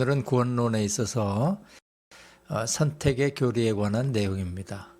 오늘은 구원론에 있어서 선택의 교리에 관한 내용입니다.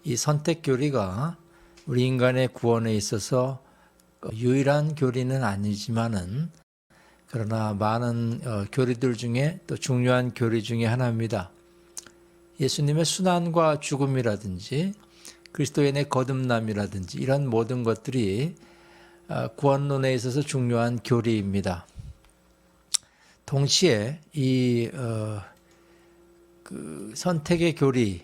이 선택 교리가 우리 인간의 구원에 있어서 유일한 교리는 아니지만은 그러나 많은 교리들 중에 또 중요한 교리 중에 하나입니다. 예수님의 순환과 죽음이라든지 그리스도인의 거듭남이라든지 이런 모든 것들이 구원론에 있어서 중요한 교리입니다. 동시에 이 선택의 교리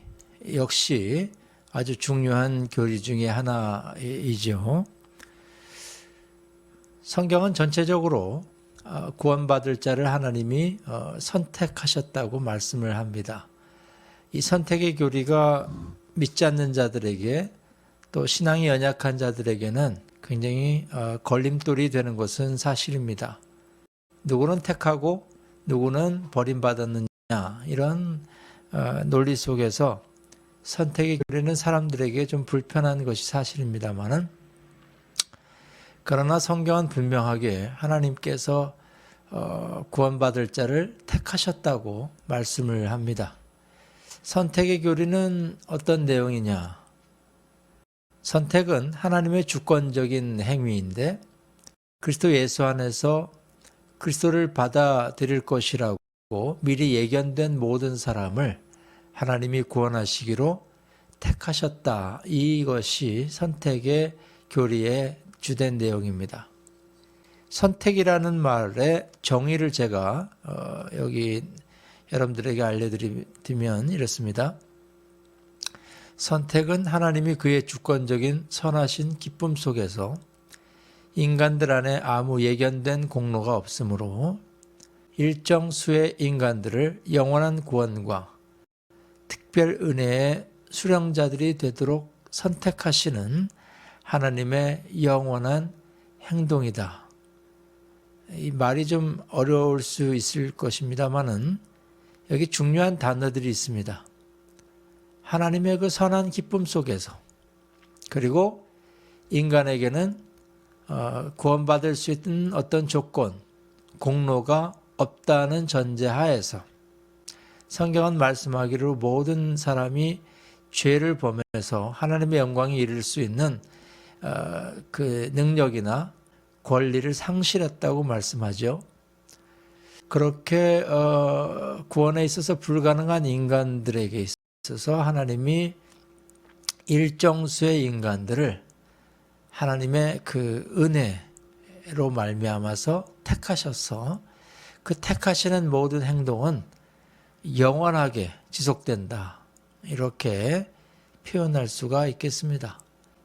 역시 아주 중요한 교리 중에 하나이죠. 성경은 전체적으로 구원받을 자를 하나님이 선택하셨다고 말씀을 합니다. 이 선택의 교리가 믿지 않는 자들에게 또 신앙이 연약한 자들에게는 굉장히 걸림돌이 되는 것은 사실입니다. 누구는 택하고 누구는 버림받았느냐 이런 논리 속에서 선택의 교리는 사람들에게 좀 불편한 것이 사실입니다만은 그러나 성경은 분명하게 하나님께서 구원받을 자를 택하셨다고 말씀을 합니다. 선택의 교리는 어떤 내용이냐? 선택은 하나님의 주권적인 행위인데 그리스도 예수 안에서 그리스도를 받아들일 것이라고 미리 예견된 모든 사람을 하나님이 구원하시기로 택하셨다. 이것이 선택의 교리의 주된 내용입니다. 선택이라는 말의 정의를 제가 여기 여러분들에게 알려드리면 이렇습니다. 선택은 하나님이 그의 주권적인 선하신 기쁨 속에서 인간들 안에 아무 예견된 공로가 없으므로 일정 수의 인간들을 영원한 구원과 특별 은혜의 수령자들이 되도록 선택하시는 하나님의 영원한 행동이다. 이 말이 좀 어려울 수 있을 것입니다만은 여기 중요한 단어들이 있습니다. 하나님의 그 선한 기쁨 속에서 그리고 인간에게는 구원받을 수 있는 어떤 조건, 공로가 없다는 전제하에서 성경은 말씀하기로 모든 사람이 죄를 범해서 하나님의 영광에 이를 수 있는 그 능력이나 권리를 상실했다고 말씀하죠. 그렇게 구원에 있어서 불가능한 인간들에게 있어서 하나님이 일정 수의 인간들을 하나님의 그 은혜로 말미암아서 택하셔서 그 택하시는 모든 행동은 영원하게 지속된다. 이렇게 표현할 수가 있겠습니다.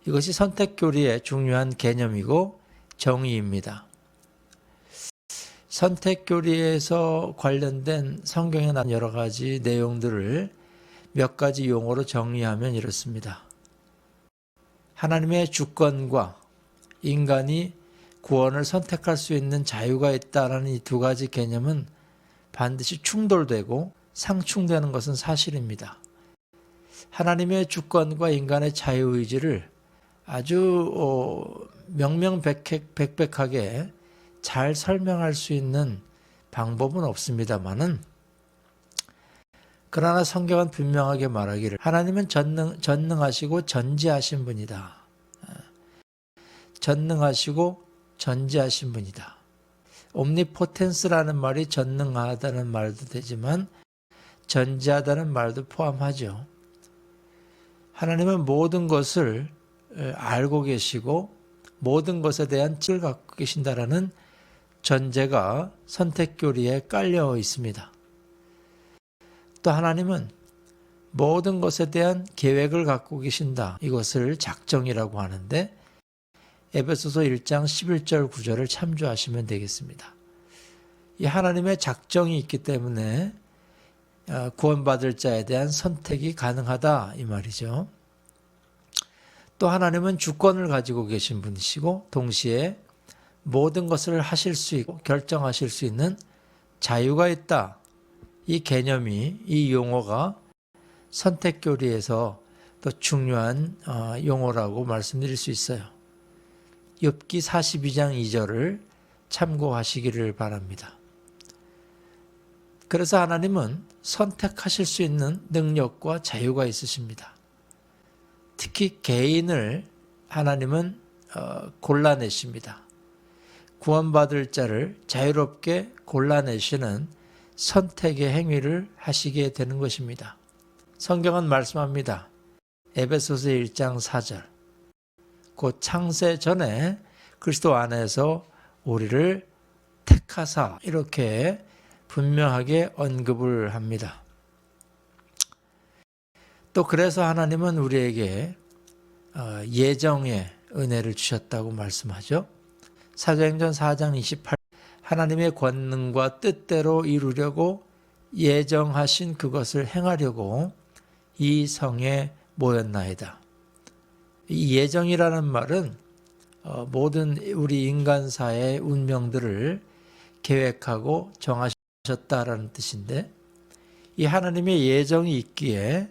이것이 선택교리의 중요한 개념이고 정의입니다. 선택교리에서 관련된 성경에 나온 여러 가지 내용들을 몇 가지 용어로 정리하면 이렇습니다. 하나님의 주권과 인간이 구원을 선택할 수 있는 자유가 있다는 이 두 가지 개념은 반드시 충돌되고 상충되는 것은 사실입니다. 하나님의 주권과 인간의 자유의지를 아주 명명백백하게 잘 설명할 수 있는 방법은 없습니다만은 그러나 성경은 분명하게 말하기를 하나님은 전능하시고 전지하신 분이다. 전능하시고 전지하신 분이다. 옴니포텐스라는 말이 전능하다는 말도 되지만 전지하다는 말도 포함하죠. 하나님은 모든 것을 알고 계시고 모든 것에 대한知를 갖고 계신다라는 전제가 선택교리에 깔려 있습니다. 또 하나님은 모든 것에 대한 계획을 갖고 계신다. 이것을 작정이라고 하는데 에베소서 1장 11절 9절을 참조하시면 되겠습니다. 이 하나님의 작정이 있기 때문에 구원받을 자에 대한 선택이 가능하다 이 말이죠. 또 하나님은 주권을 가지고 계신 분이시고 동시에 모든 것을 하실 수 있고 결정하실 수 있는 자유가 있다. 이 개념이 이 용어가 선택교리에서 또 중요한 용어라고 말씀드릴 수 있어요. 욥기 42장 2절을 참고하시기를 바랍니다. 그래서 하나님은 선택하실 수 있는 능력과 자유가 있으십니다. 특히 개인을 하나님은 골라내십니다. 구원받을 자를 자유롭게 골라내시는 선택의 행위를 하시게 되는 것입니다. 성경은 말씀합니다. 에베소서 1장 4절. 곧 창세 전에 그리스도 안에서 우리를 택하사, 이렇게 분명하게 언급을 합니다. 또 그래서 하나님은 우리에게 예정의 은혜를 주셨다고 말씀하죠. 사도행전 4장 28, 하나님의 권능과 뜻대로 이루려고 예정하신 그것을 행하려고 이 성에 모였나이다. 이 예정이라는 말은 모든 우리 인간사의 운명들을 계획하고 정하셨다라는 뜻인데, 이 하나님의 예정이 있기에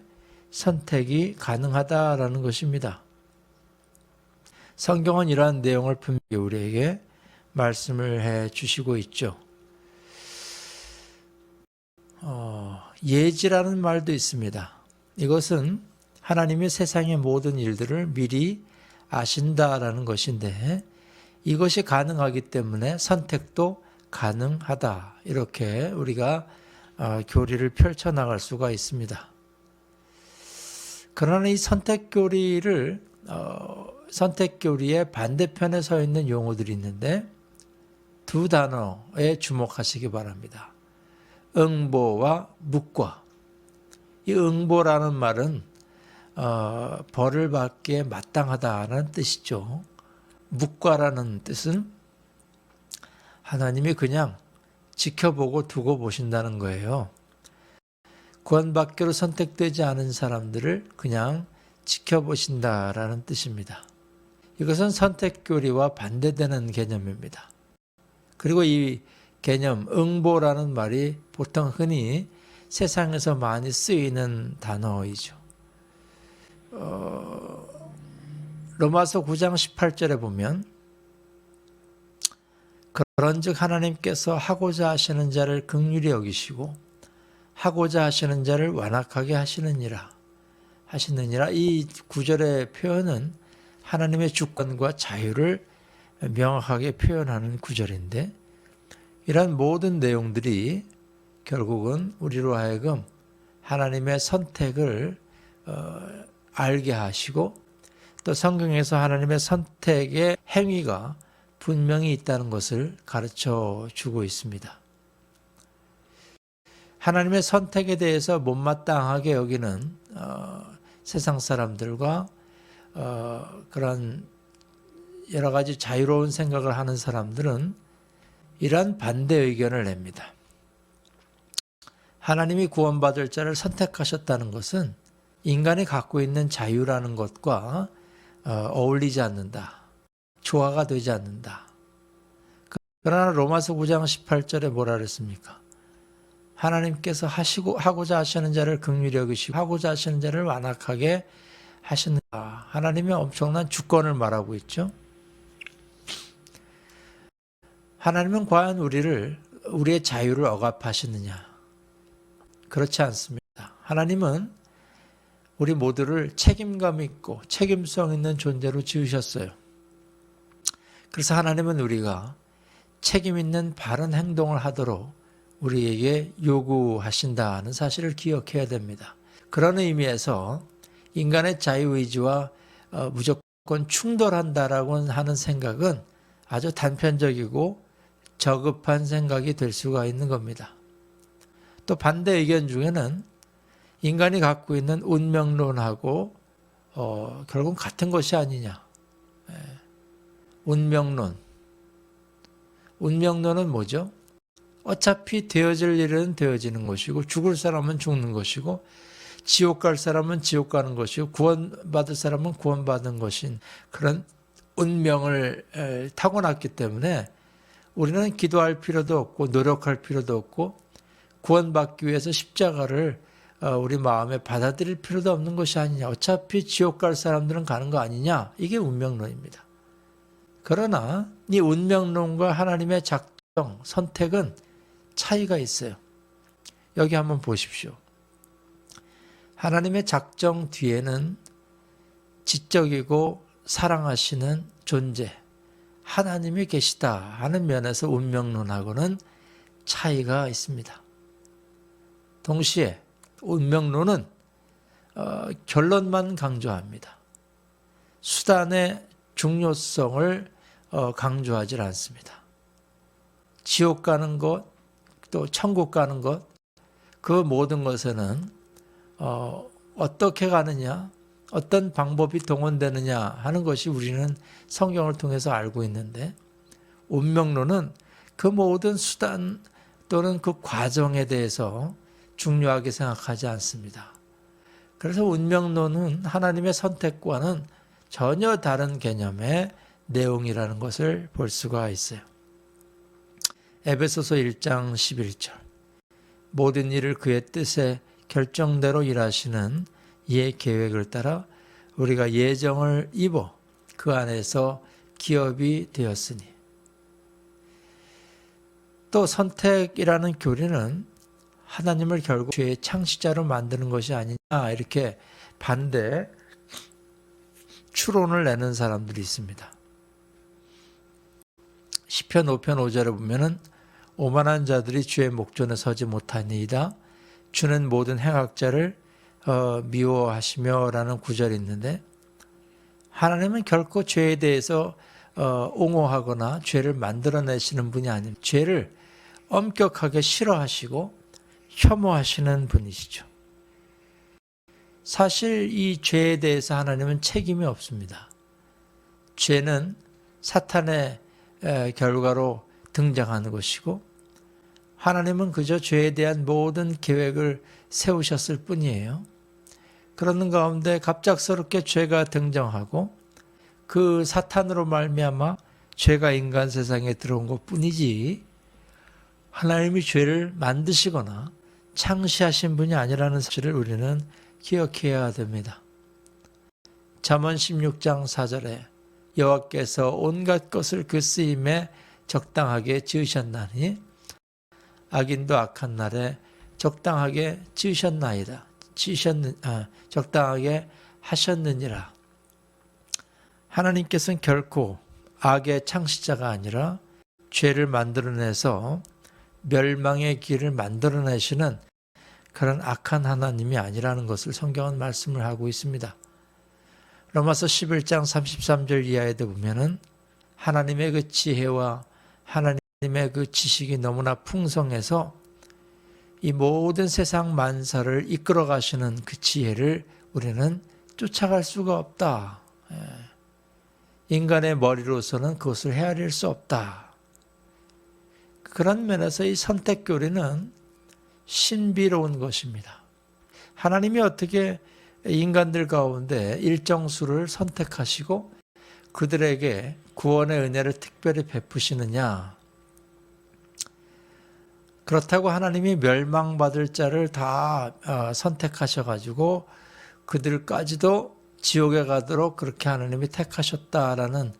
선택이 가능하다라는 것입니다. 성경은 이러한 내용을 분명히 우리에게 말씀을 해 주시고 있죠. 예지라는 말도 있습니다. 이것은 하나님이 세상의 모든 일들을 미리 아신다라는 것인데, 이것이 가능하기 때문에 선택도 가능하다, 이렇게 우리가 교리를 펼쳐나갈 수가 있습니다. 그러나 이 선택교리의 반대편에 서 있는 용어들이 있는데, 두 단어에 주목하시기 바랍니다. 응보와 묵과. 이 응보라는 말은 벌을 받기에 마땅하다는 뜻이죠. 묵과라는 뜻은 하나님이 그냥 지켜보고 두고 보신다는 거예요. 구원받기로 선택되지 않은 사람들을 그냥 지켜보신다라는 뜻입니다. 이것은 선택교리와 반대되는 개념입니다. 그리고 이 개념, 응보라는 말이 보통 흔히 세상에서 많이 쓰이는 단어이죠. 로마서 9장 18절에 보면, 그런즉 하나님께서 하고자 하시는 자를 긍휼히 여기시고 하고자 하시는 자를 완악하게 하시느니라. 이 구절의 표현은 하나님의 주권과 자유를 명확하게 표현하는 구절인데, 이런 모든 내용들이 결국은 우리로 하여금 하나님의 선택을 알게 하시고, 또 성경에서 하나님의 선택의 행위가 분명히 있다는 것을 가르쳐 주고 있습니다. 하나님의 선택에 대해서 못마땅하게 여기는 세상 사람들과 그런 여러 가지 자유로운 생각을 하는 사람들은 이러한 반대 의견을 냅니다. 하나님이 구원받을 자를 선택하셨다는 것은 인간이 갖고 있는 자유라는 것과 어울리지 않는다. 조화가 되지 않는다. 그러나 로마서 9장 18절에 뭐라 그랬습니까? 하나님께서 하고자 하시는 자를 긍휼히 여기시고 하고자 하시는 자를 완악하게 하시는가. 하나님의 엄청난 주권을 말하고 있죠. 하나님은 과연 우리의 자유를 억압하시느냐? 그렇지 않습니다. 하나님은 우리 모두를 책임감 있고 책임성 있는 존재로 지으셨어요. 그래서 하나님은 우리가 책임 있는 바른 행동을 하도록 우리에게 요구하신다는 사실을 기억해야 됩니다. 그런 의미에서 인간의 자유의지와 무조건 충돌한다라고 하는 생각은 아주 단편적이고 저급한 생각이 될 수가 있는 겁니다. 또 반대 의견 중에는 인간이 갖고 있는 운명론하고 결국 같은 것이 아니냐. 운명론은 뭐죠? 어차피 되어질 일은 되어지는 것이고 죽을 사람은 죽는 것이고 지옥 갈 사람은 지옥 가는 것이고 구원받을 사람은 구원받은 것인 그런 운명을 타고났기 때문에 우리는 기도할 필요도 없고 노력할 필요도 없고 구원받기 위해서 십자가를 우리 마음에 받아들일 필요도 없는 것이 아니냐. 어차피 지옥 갈 사람들은 가는 거 아니냐. 이게 운명론입니다. 그러나 이 운명론과 하나님의 작정, 선택은 차이가 있어요. 여기 한번 보십시오. 하나님의 작정 뒤에는 지적이고 사랑하시는 존재, 하나님이 계시다 하는 면에서 운명론하고는 차이가 있습니다. 동시에 운명론은 결론만 강조합니다. 수단의 중요성을 강조하지 않습니다. 지옥 가는 것, 또 천국 가는 것, 그 모든 것에는 어떻게 가느냐, 어떤 방법이 동원되느냐 하는 것이 우리는 성경을 통해서 알고 있는데, 운명론은 그 모든 수단 또는 그 과정에 대해서 중요하게 생각하지 않습니다. 그래서 운명론은 하나님의 선택과는 전혀 다른 개념의 내용이라는 것을 볼 수가 있어요. 에베소서 1장 11절, 모든 일을 그의 뜻에 결정대로 일하시는 이의 계획을 따라 우리가 예정을 입어 그 안에서 기업이 되었으니. 또 선택이라는 교리는 하나님을 결국 죄의 창시자로 만드는 것이 아니냐, 이렇게 반대 추론을 내는 사람들이 있습니다. 시편 5편 5절에 보면은 오만한 자들이 주의 목전에 서지 못하니이다. 주는 모든 행악자를 미워하시며 라는 구절이 있는데, 하나님은 결코 죄에 대해서 옹호하거나 죄를 만들어내시는 분이 아닙니다. 죄를 엄격하게 싫어하시고 혐오하시는 분이시죠. 사실 이 죄에 대해서 하나님은 책임이 없습니다. 죄는 사탄의 결과로 등장하는 것이고, 하나님은 그저 죄에 대한 모든 계획을 세우셨을 뿐이에요. 그러는 가운데 갑작스럽게 죄가 등장하고 그 사탄으로 말미암아 죄가 인간 세상에 들어온 것뿐이지, 하나님이 죄를 만드시거나 창시하신 분이 아니라는 사실을 우리는 기억해야 됩니다. 잠언 16장 4절에 여호와께서 온갖 것을 그 쓰임에 적당하게 지으셨나니 악인도 악한 날에 적당하게 지으셨나이다. 적당하게 하셨느니라. 하나님께서는 결코 악의 창시자가 아니라 죄를 만들어내서 멸망의 길을 만들어내시는 그런 악한 하나님이 아니라는 것을 성경은 말씀을 하고 있습니다. 로마서 11장 33절 이하에도 보면은 하나님의 그 지혜와 하나님의 그 지식이 너무나 풍성해서 이 모든 세상 만사를 이끌어 가시는 그 지혜를 우리는 쫓아갈 수가 없다. 인간의 머리로서는 그것을 헤아릴 수 없다. 그런 면에서 이 선택교리는 신비로운 것입니다. 하나님이 어떻게 인간들 가운데 일정 수를 선택하시고 그들에게 구원의 은혜를 특별히 베푸시느냐. 그렇다고 하나님이 멸망받을 자를 다 선택하셔가지고 그들까지도 지옥에 가도록 그렇게 하나님이 택하셨다라는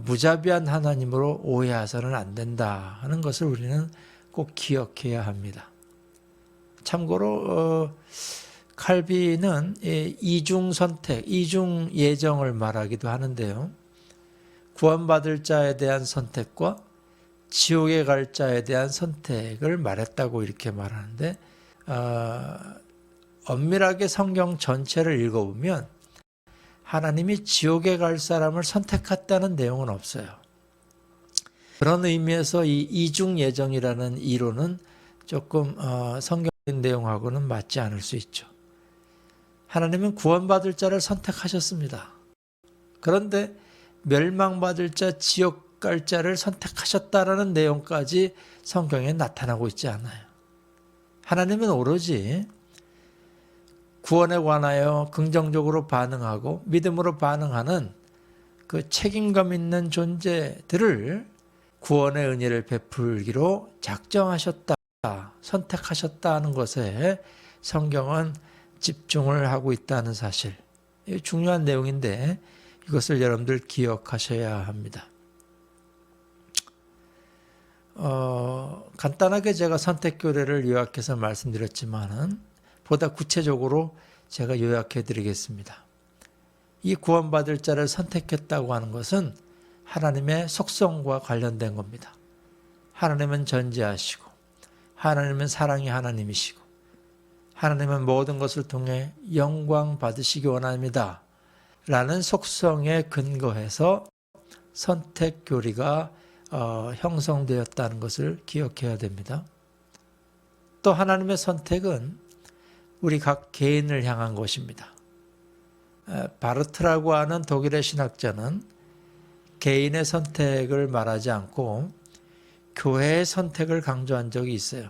무자비한 하나님으로 오해하서는 안 된다 하는 것을 우리는 꼭 기억해야 합니다. 참고로 칼빈은 이중 선택, 이중 예정을 말하기도 하는데요. 구원받을 자에 대한 선택과 지옥에 갈 자에 대한 선택을 말했다고 이렇게 말하는데, 엄밀하게 성경 전체를 읽어보면 하나님이 지옥에 갈 사람을 선택했다는 내용은 없어요. 그런 의미에서 이 이중 예정이라는 이론은 조금 성경적인 내용하고는 맞지 않을 수 있죠. 하나님은 구원받을 자를 선택하셨습니다. 그런데 멸망받을 자, 지옥 갈 자를 선택하셨다라는 내용까지 성경에 나타나고 있지 않아요. 하나님은 오로지 구원에 관하여 긍정적으로 반응하고 믿음으로 반응하는 그 책임감 있는 존재들을 구원의 은혜를 베풀기로 작정하셨다, 선택하셨다는 것에 성경은 집중을 하고 있다는 사실, 중요한 내용인데 이것을 여러분들 기억하셔야 합니다. 간단하게 제가 선택교례를 요약해서 말씀드렸지만은 보다 구체적으로 제가 요약해 드리겠습니다. 이 구원받을 자를 선택했다고 하는 것은 하나님의 속성과 관련된 겁니다. 하나님은 전지하시고 하나님은 사랑의 하나님이시고 하나님은 모든 것을 통해 영광 받으시기 원합니다. 라는 속성에 근거해서 선택교리가 형성되었다는 것을 기억해야 됩니다. 또 하나님의 선택은 우리 각 개인을 향한 것입니다. 바르트라고 하는 독일의 신학자는 개인의 선택을 말하지 않고 교회의 선택을 강조한 적이 있어요.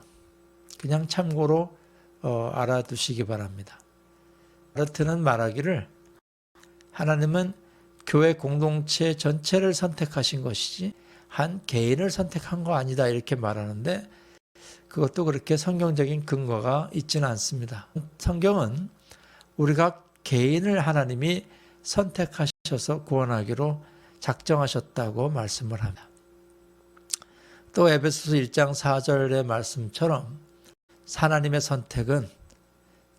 그냥 참고로 알아두시기 바랍니다. 바르트는 말하기를 하나님은 교회 공동체 전체를 선택하신 것이지 한 개인을 선택한 거 아니다 이렇게 말하는데 그것도 그렇게 성경적인 근거가 있지는 않습니다. 성경은 우리가 개인을 하나님이 선택하셔서 구원하기로 작정하셨다고 말씀을 합니다. 또 에베소서 1장 4절의 말씀처럼 하나님의 선택은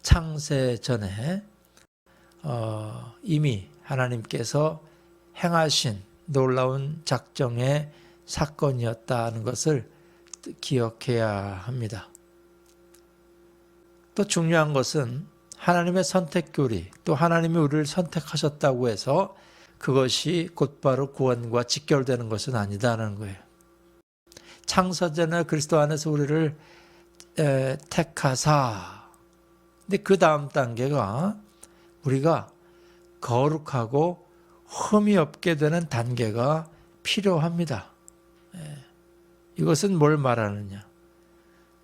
창세 전에 이미 하나님께서 행하신 놀라운 작정의 사건이었다는 것을 기억해야 합니다. 또 중요한 것은 하나님의 선택교리, 또 하나님이 우리를 선택하셨다고 해서 그것이 곧바로 구원과 직결되는 것은 아니다는 거예요. 창세전에 그리스도 안에서 우리를 택하사. 근데 그 다음 단계가 우리가 거룩하고 흠이 없게 되는 단계가 필요합니다. 이것은 뭘 말하느냐?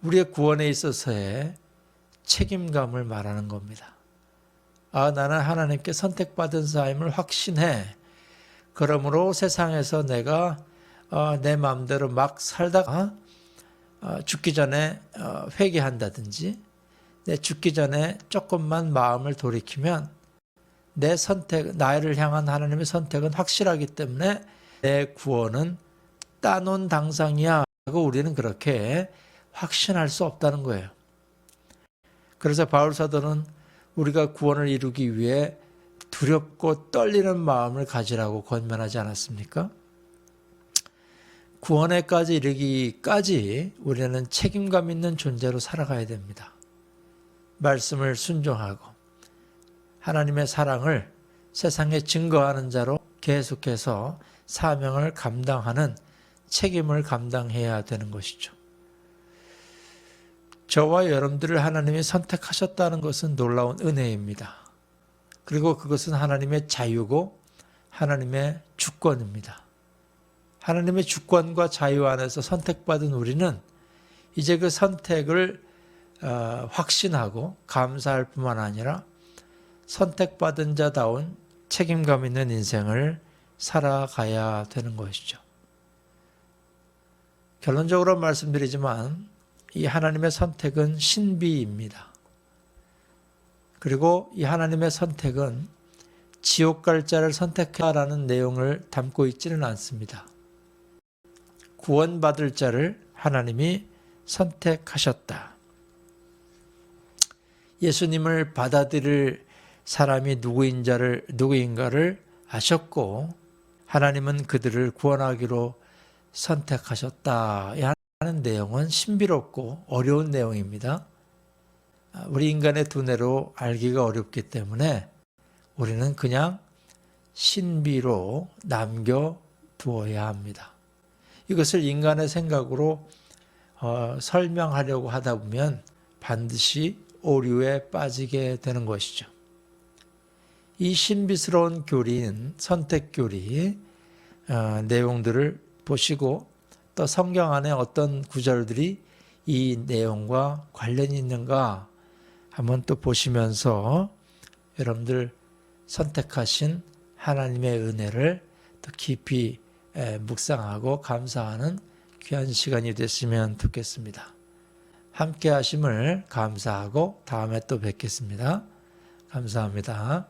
우리의 구원에 있어서의 책임감을 말하는 겁니다. 나는 하나님께 선택받은 자임을 확신해. 그러므로 세상에서 내가 내 마음대로 막 살다가 죽기 전에 회개한다든지 내 죽기 전에 조금만 마음을 돌이키면 내 선택, 나를 향한 하나님의 선택은 확실하기 때문에 내 구원은 따놓은 당상이야 하고 우리는 그렇게 확신할 수 없다는 거예요. 그래서 바울 사도는 우리가 구원을 이루기 위해 두렵고 떨리는 마음을 가지라고 권면하지 않았습니까? 구원에까지 이르기까지 우리는 책임감 있는 존재로 살아가야 됩니다. 말씀을 순종하고 하나님의 사랑을 세상에 증거하는 자로 계속해서 사명을 감당하는 책임을 감당해야 되는 것이죠. 저와 여러분들을 하나님이 선택하셨다는 것은 놀라운 은혜입니다. 그리고 그것은 하나님의 자유고 하나님의 주권입니다. 하나님의 주권과 자유 안에서 선택받은 우리는 이제 그 선택을 확신하고 감사할 뿐만 아니라 선택받은 자다운 책임감 있는 인생을 살아가야 되는 것이죠. 결론적으로 말씀드리지만 이 하나님의 선택은 신비입니다. 그리고 이 하나님의 선택은 지옥 갈 자를 선택하라는 내용을 담고 있지는 않습니다. 구원받을 자를 하나님이 선택하셨다. 예수님을 받아들일 사람이 누구인가를 아셨고 하나님은 그들을 구원하기로 선택하셨다 하는 내용은 신비롭고 어려운 내용입니다. 우리 인간의 두뇌로 알기가 어렵기 때문에 우리는 그냥 신비로 남겨두어야 합니다. 이것을 인간의 생각으로 설명하려고 하다 보면 반드시 오류에 빠지게 되는 것이죠. 이 신비스러운 교리인 선택교리 내용들을 보시고 또 성경 안에 어떤 구절들이 이 내용과 관련이 있는가 한번 또 보시면서 여러분들 선택하신 하나님의 은혜를 더 깊이 묵상하고 감사하는 귀한 시간이 됐으면 좋겠습니다. 함께 하심을 감사하고 다음에 또 뵙겠습니다. 감사합니다.